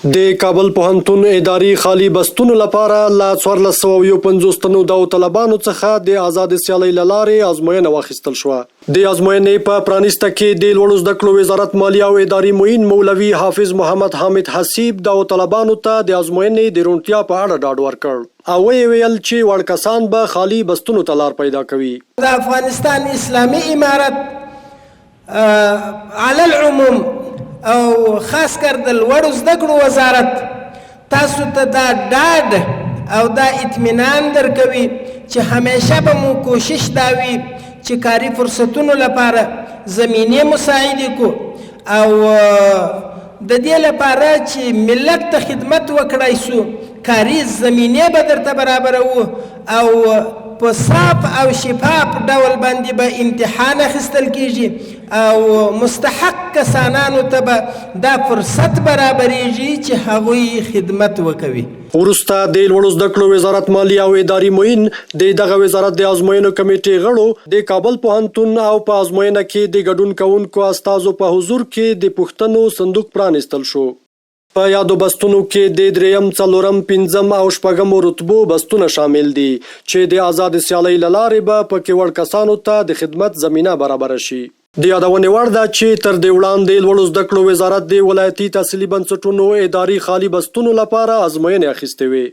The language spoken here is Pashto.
د کابل پوهنتون اداري خالي بستونو لپاره له 1450 تنو داوطلبانو څخه د آزاد سیالۍ له لارې ازموینه واخیستل شوه. د ازموینې په پرانیسته کې د لوړو زده کړو وزارت مالیه او اداري معین مولوي حافظ محمد حامد حسیب داوطلبانو ته د ازموینې د روڼتیا په اړه ډاډ ورکړ او ویل چې وړ کسان به خالي بستونو ته لار پیدا کوي. د افغانستان اسلامي امارت علی العموم او خاص کر د لوړو زده کړو وزارت تاسو ته دا ډاډ او دا اطمینان درکوي چې همیشه به مو کوشش دا وي چې کاري فرصتونو لپاره زمینې مساعدې کو او د دې لپاره چې ملت ته خدمت وکړای سو کاري زمینې به درته برابروو او په صاف او شفاف ډول باندې به امتحان اخیستل کیږي او مستحق کسانانو ته به دا فرصت برابریږي چې هغوی خدمت وکوي. وروسته د لوړو زده کړو وزارت مالیه او اداري معین د دغه وزارت د ازموینو کمیټې غړو د کابل پوهنتون او په ازموینه کې د ګډون کوونکو استازو په حضور کې د پوښتنو صندوق پرانیستل شو. په یادو بستونو کې د 3م، 4م، 5م او 6م رتبو بستونه شامل دي چې د آزاد سیالۍ له لارې به پکې وړ کسانو ته د خدمت زمینه برابره شي. د یادونې وړ ده چې تر دې وړاندې لوړو زده کړو وزارت د ولایتي تحصیلي بنسټونو اداري خالي بستونو لپاره ازموینې اخیستې وې.